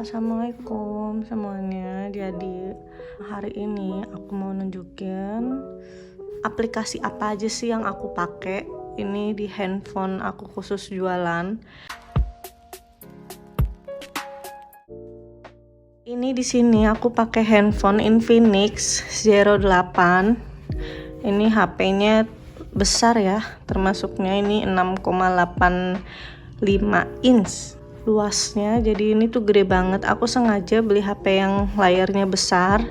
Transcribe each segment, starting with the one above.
Assalamualaikum semuanya. Jadi hari ini aku mau nunjukin aplikasi apa aja sih yang aku pakai ini di handphone aku khusus jualan. Ini di sini aku pakai handphone Infinix 08. Ini HP-nya besar ya, termasuknya ini 6,85 inch luasnya, jadi ini tuh gede banget. Aku sengaja beli HP yang layarnya besar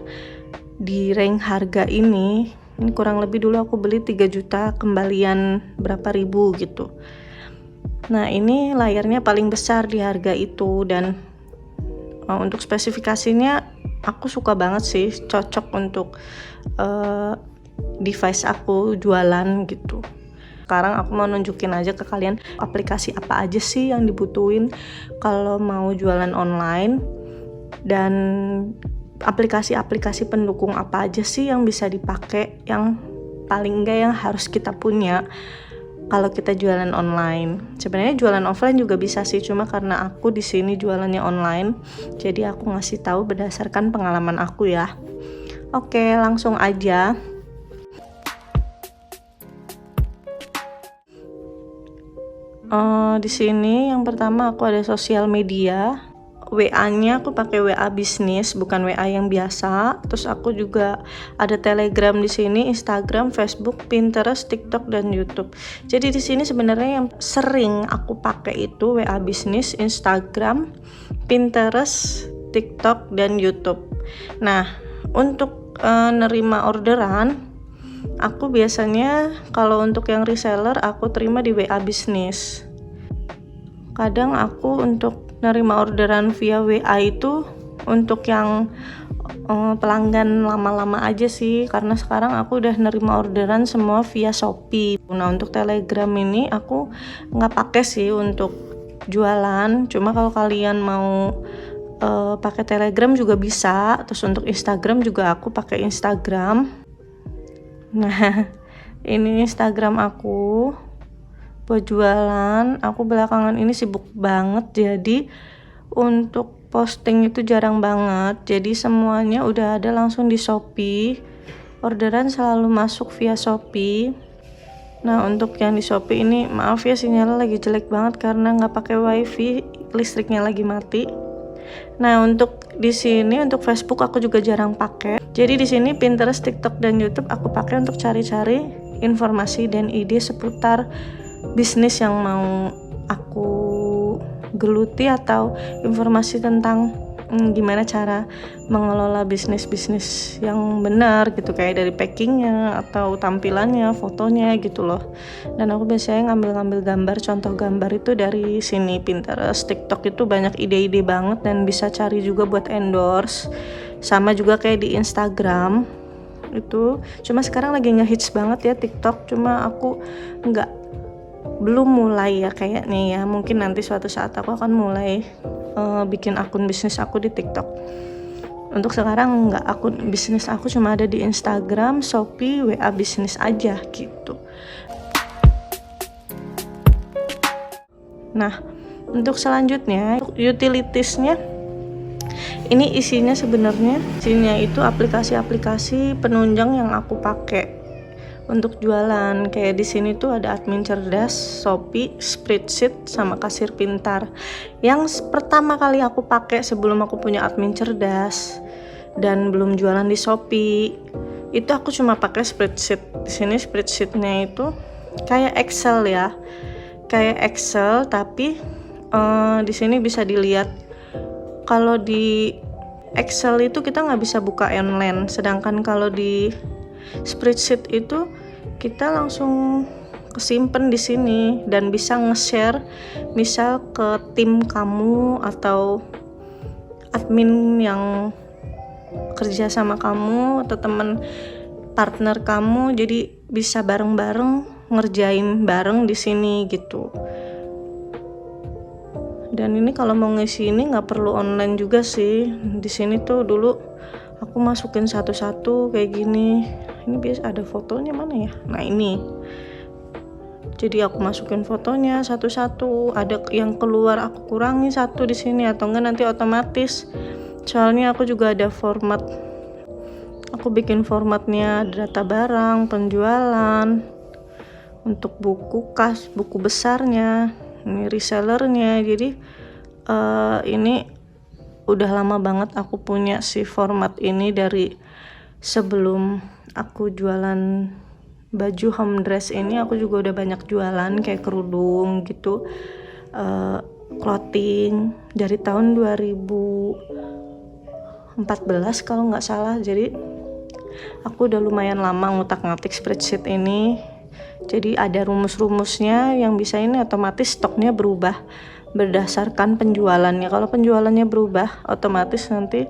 di range harga ini kurang lebih dulu aku beli 3 juta, kembalian berapa ribu gitu. Nah ini layarnya paling besar di harga itu, dan untuk spesifikasinya aku suka banget sih, cocok untuk device aku jualan gitu. Sekarang aku mau nunjukin aja ke kalian aplikasi apa aja sih yang dibutuhin kalau mau jualan online, dan aplikasi-aplikasi pendukung apa aja sih yang bisa dipakai, yang paling enggak yang harus kita punya kalau kita jualan online. Sebenarnya jualan offline juga bisa sih, cuma karena aku di sini jualannya online, jadi aku ngasih tahu berdasarkan pengalaman aku ya. Oke, langsung aja. Di sini yang pertama aku ada sosial media. WA-nya aku pakai WA bisnis, bukan WA yang biasa. Terus aku juga ada Telegram di sini, Instagram, Facebook, Pinterest, TikTok, dan YouTube. Jadi di sini sebenarnya yang sering aku pakai itu WA bisnis, Instagram, Pinterest, TikTok, dan YouTube. Nah, untuk nerima orderan, aku biasanya kalau untuk yang reseller aku terima di WA bisnis. Kadang aku untuk nerima orderan via WA itu untuk yang pelanggan lama-lama aja sih, karena sekarang aku udah nerima orderan semua via Shopee. Nah untuk Telegram ini aku nggak pakai sih untuk jualan, cuma kalau kalian mau pakai Telegram juga bisa. Terus untuk Instagram juga aku pakai Instagram. Nah ini Instagram aku buat jualan. Aku belakangan ini sibuk banget, jadi untuk posting itu jarang banget, jadi semuanya udah ada langsung di Shopee. Orderan selalu masuk via Shopee. Nah untuk yang di Shopee ini maaf ya, sinyalnya lagi jelek banget karena nggak pakai wifi, listriknya lagi mati. Nah untuk di sini untuk Facebook aku juga jarang pakai. Jadi di sini Pinterest, TikTok, dan YouTube aku pakai untuk cari-cari informasi dan ide seputar bisnis yang mau aku geluti, atau informasi tentang gimana cara mengelola bisnis yang benar gitu, kayak dari packingnya atau tampilannya, fotonya gitu loh. Dan aku biasanya ngambil gambar, contoh gambar itu dari sini Pinterest, TikTok itu banyak ide-ide banget, dan bisa cari juga buat endorse. Sama juga kayak di Instagram itu, cuma sekarang lagi ngehits banget ya TikTok, cuma aku belum mulai ya kayaknya ya. Mungkin nanti suatu saat aku akan mulai bikin akun bisnis aku di TikTok. Untuk sekarang enggak, akun bisnis aku cuma ada di Instagram, Shopee, WA bisnis aja gitu. Nah untuk selanjutnya utilitiesnya, ini isinya itu aplikasi-aplikasi penunjang yang aku pakai untuk jualan. Kayak di sini tuh ada admin cerdas, Shopee, spreadsheet, sama kasir pintar. Yang pertama kali aku pakai sebelum aku punya admin cerdas dan belum jualan di Shopee, itu aku cuma pakai spreadsheet. Di sini spreadsheetnya itu kayak Excel ya, kayak Excel, tapi di sini bisa dilihat. Kalau di Excel itu kita nggak bisa buka online, sedangkan kalau di spreadsheet itu kita langsung kesimpan di sini dan bisa nge-share misal ke tim kamu atau admin yang kerja sama kamu atau teman partner kamu, jadi bisa bareng-bareng ngerjain bareng di sini gitu. Dan ini kalau mau ngisi ini nggak perlu online juga sih. Di sini tuh dulu aku masukin satu-satu kayak gini. Ini biasa ada fotonya mana ya? Nah ini Jadi aku masukin fotonya satu-satu, ada yang keluar aku kurangi satu di sini atau enggak nanti otomatis. Soalnya aku juga ada format, aku bikin formatnya data barang, penjualan, untuk buku kas, buku besarnya, ini resellernya. Jadi ini udah lama banget aku punya si format ini dari sebelum aku jualan baju home dress ini. Aku juga udah banyak jualan kayak kerudung gitu, clothing dari tahun 2014 kalau nggak salah. Jadi aku udah lumayan lama ngutak-ngatik spreadsheet ini. Jadi ada rumus-rumusnya yang bisa ini otomatis stoknya berubah berdasarkan penjualannya. Kalau penjualannya berubah, otomatis nanti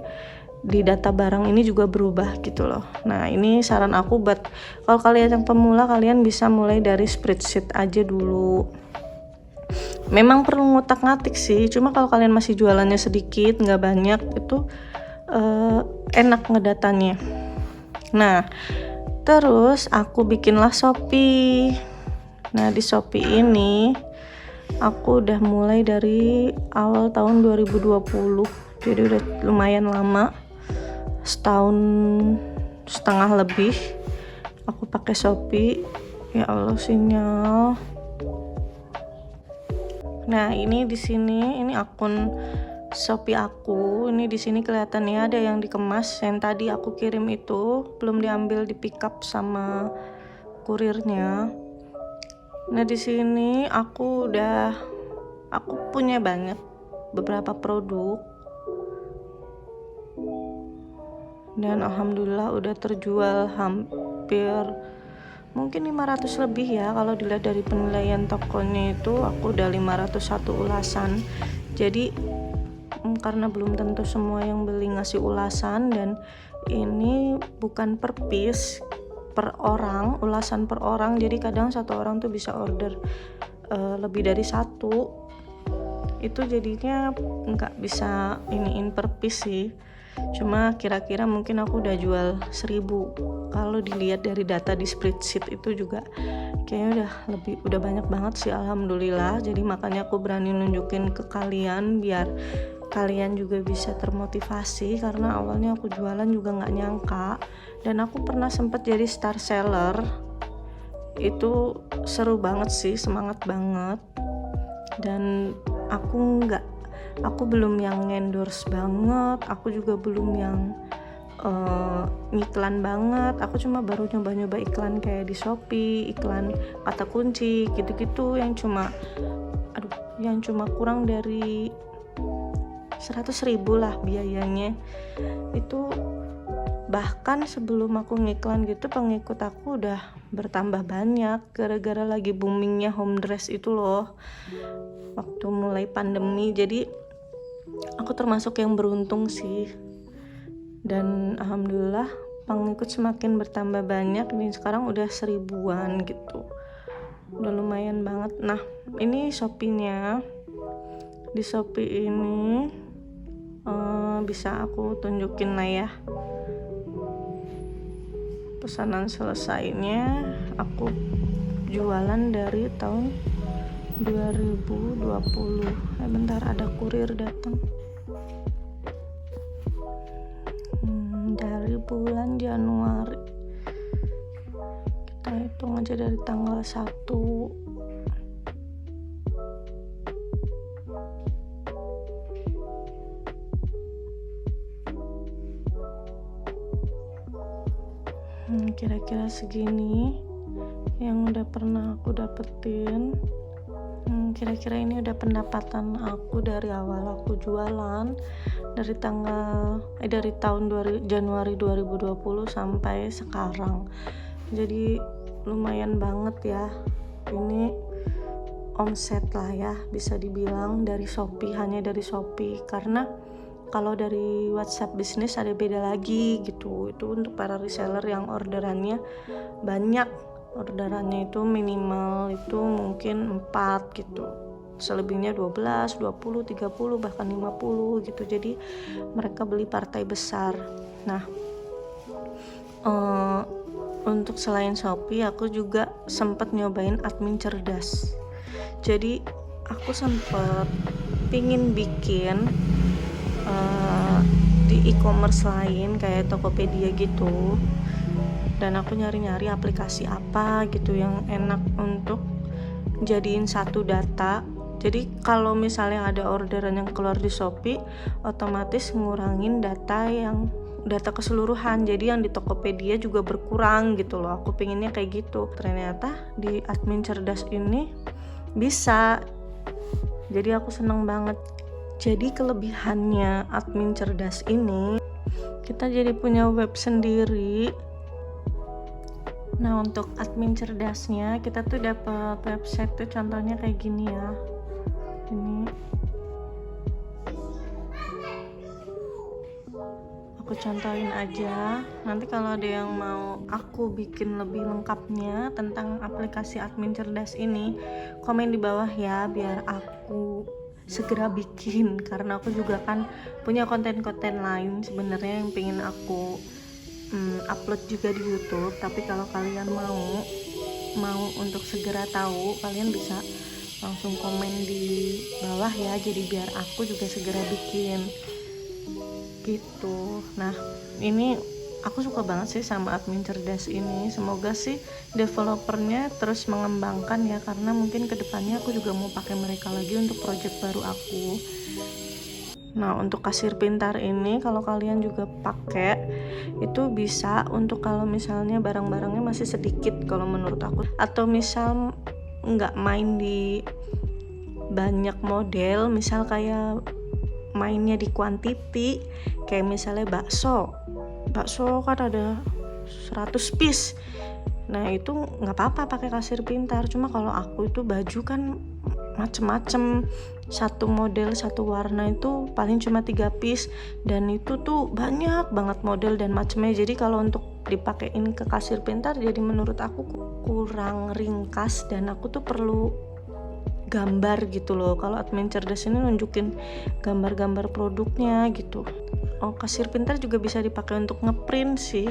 di data barang ini juga berubah gitu loh. Nah ini saran aku buat kalau kalian yang pemula, kalian bisa mulai dari spreadsheet aja dulu. Memang perlu ngutak-ngatik sih, cuma kalau kalian masih jualannya sedikit, nggak banyak, itu enak ngedatanya. Nah terus aku bikinlah Shopee. Nah di Shopee ini aku udah mulai dari awal tahun 2020, jadi udah lumayan lama, setahun setengah lebih aku pakai Shopee. Ya Allah sinyal. Nah ini di sini ini akun Shopee aku. Ini di sini kelihatannya ada yang dikemas, yang tadi aku kirim itu belum diambil, di pick up sama kurirnya. Nah di sini aku punya banyak beberapa produk dan alhamdulillah udah terjual hampir mungkin 500 lebih ya. Kalau dilihat dari penilaian tokonya itu aku udah 501 ulasan. Jadi karena belum tentu semua yang beli ngasih ulasan, dan ini bukan per piece, per orang, ulasan per orang. Jadi kadang satu orang tuh bisa order lebih dari satu, itu jadinya nggak bisa iniin per piece sih. Cuma kira-kira mungkin aku udah jual 1000. Kalau dilihat dari data di spreadsheet itu juga kayaknya udah banyak banget sih, alhamdulillah. Jadi makanya aku berani nunjukin ke kalian biar kalian juga bisa termotivasi, karena awalnya aku jualan juga nggak nyangka. Dan aku pernah sempat jadi star seller, itu seru banget sih, semangat banget. Dan aku belum yang endorse banget, aku juga belum yang ngiklan banget. Aku cuma baru nyoba-nyoba iklan kayak di Shopee, iklan kata kunci gitu-gitu yang cuma kurang dari 100.000 lah biayanya. Itu bahkan sebelum aku ngiklan gitu, pengikut aku udah bertambah banyak gara-gara lagi boomingnya home dress itu loh, waktu mulai pandemi. Jadi aku termasuk yang beruntung sih, dan alhamdulillah pengikut semakin bertambah banyak, dan sekarang udah 1000-an gitu, udah lumayan banget. Nah ini Shopee-nya. Di Shopee ini bisa aku tunjukin lah ya. Pesanan selesainya aku jualan dari tahun 2020. Bentar, ada kurir datang. Dari bulan Januari, kita hitung aja dari tanggal 1. Kira-kira segini yang udah pernah aku dapetin. Kira-kira ini udah pendapatan aku dari awal aku jualan, dari tahun Januari 2020 sampai sekarang. Jadi lumayan banget ya, ini omset lah ya bisa dibilang dari Shopee, hanya dari Shopee. Karena kalau dari WhatsApp bisnis ada beda lagi gitu. Itu untuk para reseller yang orderannya banyak, orderannya itu minimal itu mungkin 4 gitu, selebihnya 12, 20, 30, bahkan 50 gitu. Jadi mereka beli partai besar. Nah untuk selain Shopee aku juga sempat nyobain admin cerdas. Jadi aku sempat pingin bikin di e-commerce lain kayak Tokopedia gitu, dan aku nyari-nyari aplikasi apa gitu yang enak untuk jadiin satu data. Jadi kalau misalnya ada orderan yang keluar di Shopee, otomatis ngurangin data keseluruhan, jadi yang di Tokopedia juga berkurang gitu loh. Aku pengennya kayak gitu. Ternyata di admin cerdas ini bisa, jadi aku seneng banget. Jadi kelebihannya admin cerdas ini, kita jadi punya web sendiri. Nah, untuk admin cerdasnya kita tuh dapat website tuh contohnya kayak gini ya. Ini aku contohin aja. Nanti kalau ada yang mau aku bikin lebih lengkapnya tentang aplikasi admin cerdas ini, komen di bawah ya, biar aku segera bikin, karena aku juga kan punya konten-konten lain sebenarnya yang pengen aku upload juga di YouTube. Tapi kalau kalian mau untuk segera tahu, kalian bisa langsung komen di bawah ya, jadi biar aku juga segera bikin gitu. Nah, ini aku suka banget sih sama admin cerdas ini. Semoga sih developernya terus mengembangkan ya, karena mungkin kedepannya aku juga mau pakai mereka lagi untuk project baru aku. Nah, untuk kasir pintar ini kalau kalian juga pakai, itu bisa untuk kalau misalnya barang-barangnya masih sedikit kalau menurut aku, atau misal nggak main di banyak model, misal kayak mainnya di quantity, kayak misalnya bakso kan ada 100 piece. Nah, itu nggak apa-apa pakai kasir pintar. Cuma kalau aku itu baju kan macem-macem, satu model satu warna itu paling cuma 3 piece, dan itu tuh banyak banget model dan macemnya. Jadi kalau untuk dipakein ke kasir pintar, jadi menurut aku kurang ringkas, dan aku tuh perlu gambar gitu loh. Kalau admin cerdas ini nunjukin gambar-gambar produknya gitu. Oh, kasir pintar juga bisa dipakai untuk ngeprint sih,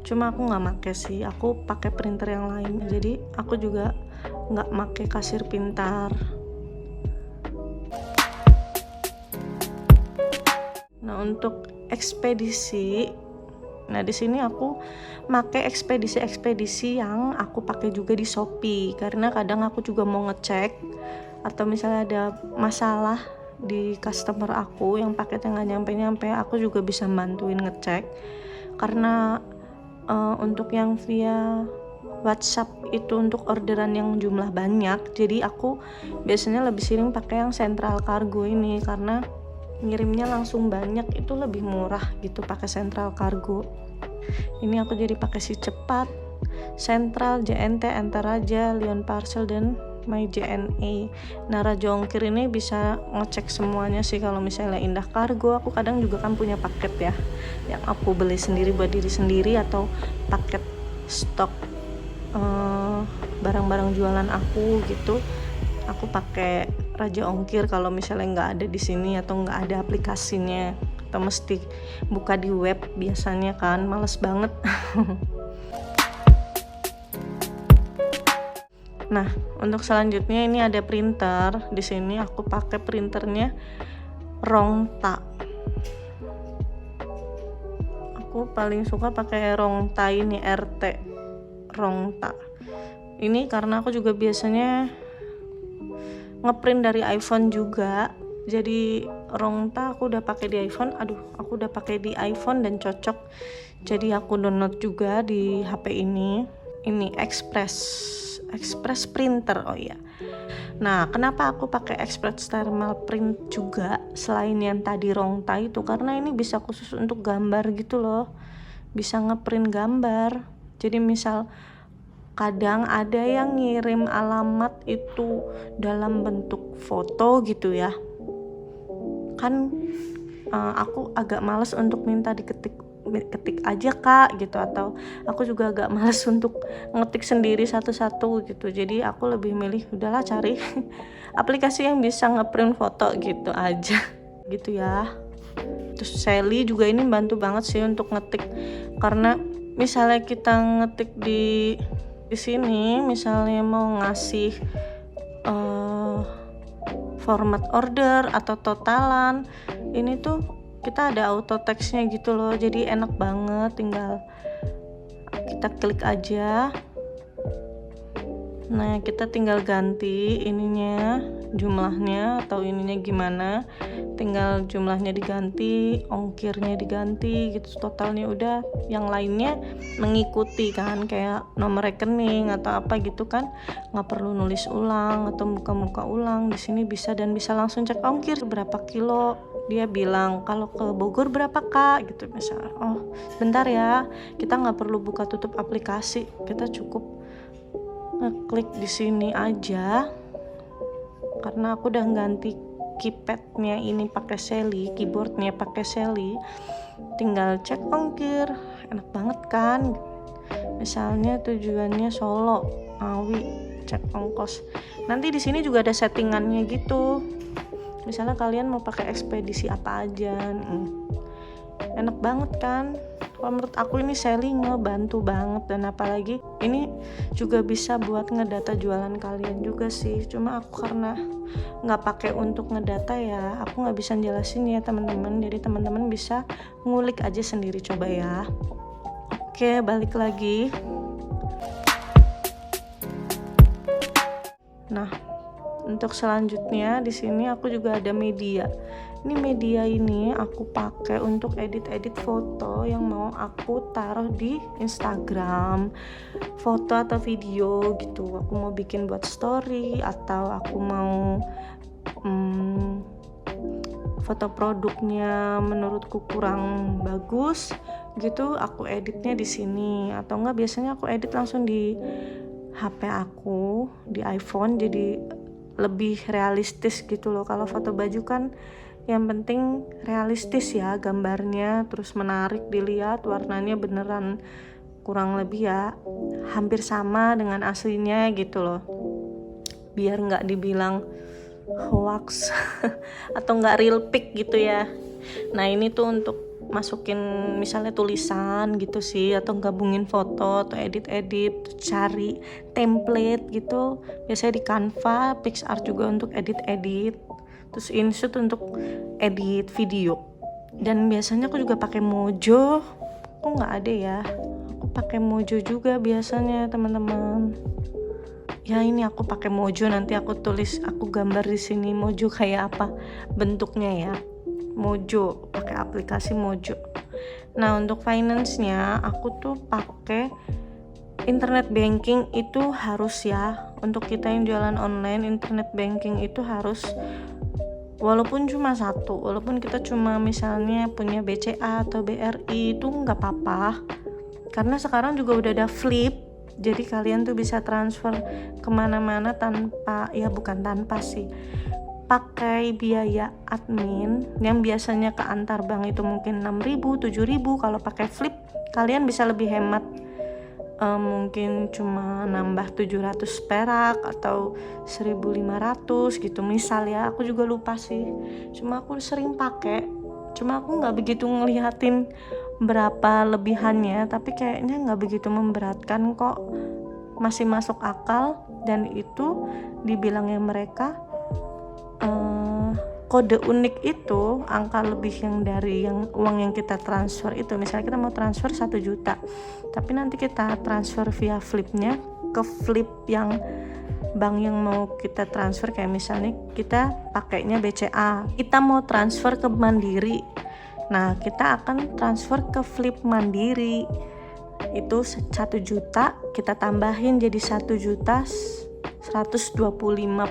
cuma aku nggak make sih, aku pakai printer yang lain, jadi aku juga nggak make kasir pintar. Nah, untuk ekspedisi, nah di sini aku make ekspedisi yang aku pakai juga di Shopee, karena kadang aku juga mau ngecek atau misalnya ada masalah di customer aku yang paketnya nggak nyampe, aku juga bisa bantuin ngecek. Karena untuk yang via WhatsApp itu untuk orderan yang jumlah banyak, jadi aku biasanya lebih sering pakai yang Central Cargo ini, karena ngirimnya langsung banyak, itu lebih murah gitu pakai Central Cargo. Ini aku jadi pakai si cepat, Central, JNT, Antaraja, Lion Parcel, dan My JNE. Nah, Raja Ongkir ini bisa ngecek semuanya sih. Kalau misalnya Indah Kargo, aku kadang juga kan punya paket ya yang aku beli sendiri buat diri sendiri, atau paket stok barang-barang jualan aku gitu. Aku pakai Raja Ongkir kalau misalnya nggak ada di sini atau nggak ada aplikasinya, atau mesti buka di web biasanya kan, males banget. Nah, untuk selanjutnya ini ada printer. Di sini aku pakai printernya Rongta. Aku paling suka pakai Rongta ini, RT Rongta. Ini karena aku juga biasanya ngeprint dari iPhone juga. Jadi Rongta aku udah pakai di iPhone. Aku udah pakai di iPhone dan cocok. Jadi aku download juga di HP ini. Ini Express printer. Oh iya. Nah, kenapa aku pakai Express thermal print juga selain yang tadi Rongta itu? Karena ini bisa khusus untuk gambar gitu loh. Bisa ngeprint gambar. Jadi misal kadang ada yang ngirim alamat itu dalam bentuk foto gitu ya. Kan aku agak males untuk minta diketik aja kak gitu, atau aku juga agak males untuk ngetik sendiri satu-satu gitu. Jadi aku lebih milih udahlah cari aplikasi yang bisa ngeprint foto gitu aja gitu ya. Terus Sally juga ini bantu banget sih untuk ngetik, karena misalnya kita ngetik di sini, misalnya mau ngasih format order atau totalan, ini tuh kita ada auto text-nya gitu loh, jadi enak banget, tinggal kita klik aja. Nah, kita tinggal ganti ininya, jumlahnya atau ininya gimana, tinggal jumlahnya diganti, ongkirnya diganti gitu, totalnya udah, yang lainnya mengikuti kan, kayak nomor rekening atau apa gitu kan, nggak perlu nulis ulang atau muka-muka ulang. Di sini bisa, dan bisa langsung cek ongkir berapa kilo. Dia bilang kalau ke Bogor berapa kak gitu, misalnya oh bentar ya, kita nggak perlu buka tutup aplikasi, kita cukup ngeklik di sini aja. Karena aku udah ganti keypadnya ini pakai Sally, keyboardnya pakai Sally, tinggal cek ongkir, enak banget kan. Misalnya tujuannya Solo, Ngawi, cek ongkos. Nanti di sini juga ada settingannya gitu. Misalnya kalian mau pakai ekspedisi apa aja, enak banget kan. Kalau menurut aku ini Sally ngebantu banget, dan apalagi ini juga bisa buat ngedata jualan kalian juga sih. Cuma aku karena nggak pakai untuk ngedata ya, aku nggak bisa jelasin ya teman-teman. Jadi teman-teman bisa ngulik aja sendiri, coba ya. Oke, balik lagi. Nah, untuk selanjutnya di sini aku juga ada media. Ini media ini aku pakai untuk edit-edit foto yang mau aku taruh di Instagram, foto atau video gitu. Aku mau bikin buat story, atau aku mau foto produknya menurutku kurang bagus gitu, aku editnya di sini. Atau enggak, biasanya aku edit langsung di HP aku, di iPhone, jadi lebih realistis gitu loh. Kalau foto baju kan yang penting realistis ya gambarnya, terus menarik dilihat, warnanya beneran kurang lebih ya hampir sama dengan aslinya gitu loh, biar nggak dibilang hoax atau nggak real pic gitu ya. Nah, ini tuh untuk masukin misalnya tulisan gitu sih, atau gabungin foto atau edit-edit, cari template gitu, biasanya di Canva, PixArt juga untuk edit-edit, terus InShot untuk edit video. Dan biasanya aku juga pakai Mojo. Kok nggak ada ya, aku pakai Mojo juga biasanya teman-teman. Ya ini aku pakai Mojo, nanti aku tulis, aku gambar di sini Mojo kayak apa bentuknya ya. Mojo, pakai aplikasi Mojo. Nah, untuk finance-nya aku tuh pakai internet banking. Itu harus ya, untuk kita yang jualan online, internet banking itu harus, walaupun cuma satu, walaupun kita cuma misalnya punya BCA atau BRI, itu nggak apa-apa, karena sekarang juga udah ada Flip. Jadi kalian tuh bisa transfer kemana-mana tanpa, ya bukan tanpa sih, pakai biaya admin yang biasanya ke antar bank itu mungkin 6.000, 7.000. Kalau pakai Flip kalian bisa lebih hemat, mungkin cuma nambah 700 perak atau 1.500 gitu misal ya. Aku juga lupa sih, cuma aku sering pakai, cuma aku nggak begitu ngeliatin berapa lebihannya, tapi kayaknya nggak begitu memberatkan kok, masih masuk akal. Dan itu dibilangnya mereka kode unik itu angka lebih yang dari yang uang yang kita transfer itu. Misalnya kita mau transfer 1 juta, tapi nanti kita transfer via Flipnya ke Flip yang bank yang mau kita transfer, kayak misalnya kita pakainya BCA, kita mau transfer ke Mandiri, nah kita akan transfer ke Flip Mandiri, itu 1 juta kita tambahin jadi 1.125.000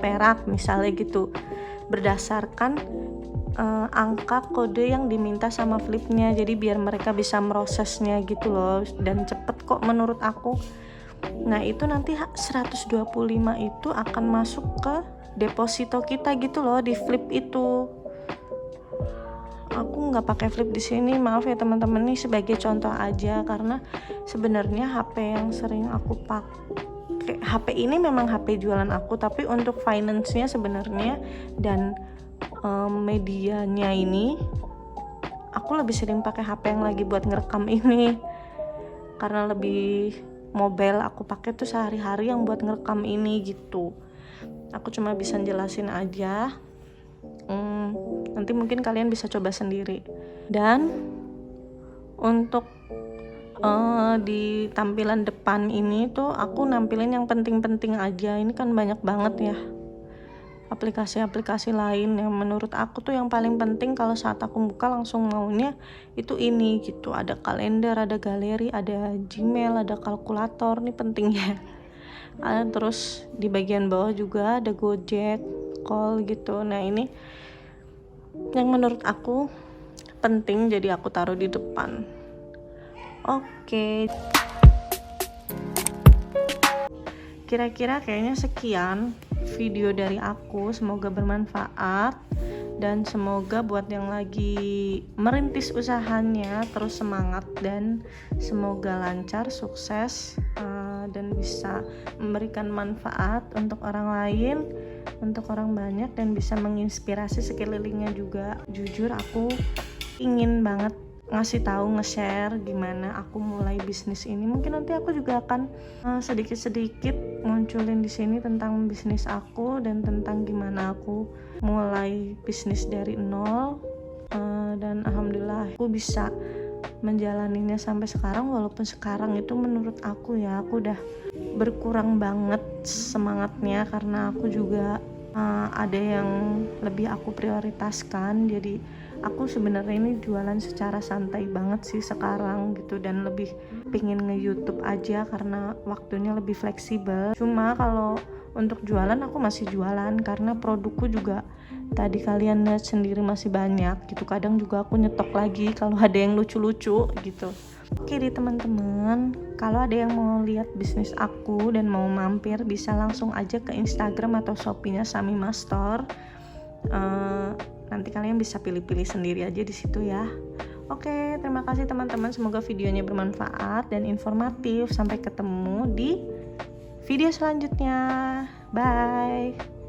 perak misalnya gitu, berdasarkan angka kode yang diminta sama Flipnya. Jadi biar mereka bisa merosesnya gitu loh, dan cepet kok menurut aku. Nah, itu nanti 125 itu akan masuk ke deposito kita gitu loh di Flip itu. Aku nggak pakai Flip di sini, maaf ya teman-teman, nih sebagai contoh aja, karena sebenarnya HP yang sering aku pakai, HP ini memang HP jualan aku, tapi untuk finance-nya sebenarnya dan medianya ini aku lebih sering pakai HP yang lagi buat ngerekam ini. karena lebih mobile aku pakai tuh sehari-hari yang buat ngerekam ini gitu. Aku cuma bisa jelasin aja. Nanti mungkin kalian bisa coba sendiri. Dan untuk di tampilan depan ini tuh aku nampilin yang penting-penting aja. Ini kan banyak banget ya aplikasi-aplikasi lain yang menurut aku tuh yang paling penting kalau saat aku buka langsung maunya itu ini gitu. Ada kalender, ada galeri, ada Gmail, ada kalkulator, ini penting ya. Terus di bagian bawah juga ada Gojek, call gitu. Nah ini yang menurut aku penting, jadi aku taruh di depan. Oke. Kira-kira kayaknya sekian video dari aku, semoga bermanfaat dan semoga buat yang lagi merintis usahanya terus semangat dan semoga lancar, sukses, dan bisa memberikan manfaat untuk orang lain, untuk orang banyak, dan bisa menginspirasi sekelilingnya juga. Jujur aku ingin banget ngasih tahu, nge-share gimana aku mulai bisnis ini. Mungkin nanti aku juga akan sedikit-sedikit munculin di sini tentang bisnis aku dan tentang gimana aku mulai bisnis dari nol, dan alhamdulillah aku bisa menjalaninya sampai sekarang. Walaupun sekarang itu menurut aku ya, aku udah berkurang banget semangatnya karena aku juga ada yang lebih aku prioritaskan. Jadi aku sebenarnya ini jualan secara santai banget sih sekarang gitu, dan lebih pingin nge-YouTube aja karena waktunya lebih fleksibel. Cuma kalau untuk jualan aku masih jualan karena produkku juga tadi kalian lihat sendiri masih banyak gitu. Kadang juga aku nyetok lagi kalau ada yang lucu-lucu gitu. Oke deh teman-teman, kalau ada yang mau lihat bisnis aku dan mau mampir bisa langsung aja ke Instagram atau Shopee-nya Samimah Store. Nanti kalian bisa pilih-pilih sendiri aja di situ ya. Oke, terima kasih teman-teman, semoga videonya bermanfaat dan informatif. Sampai ketemu di video selanjutnya. Bye.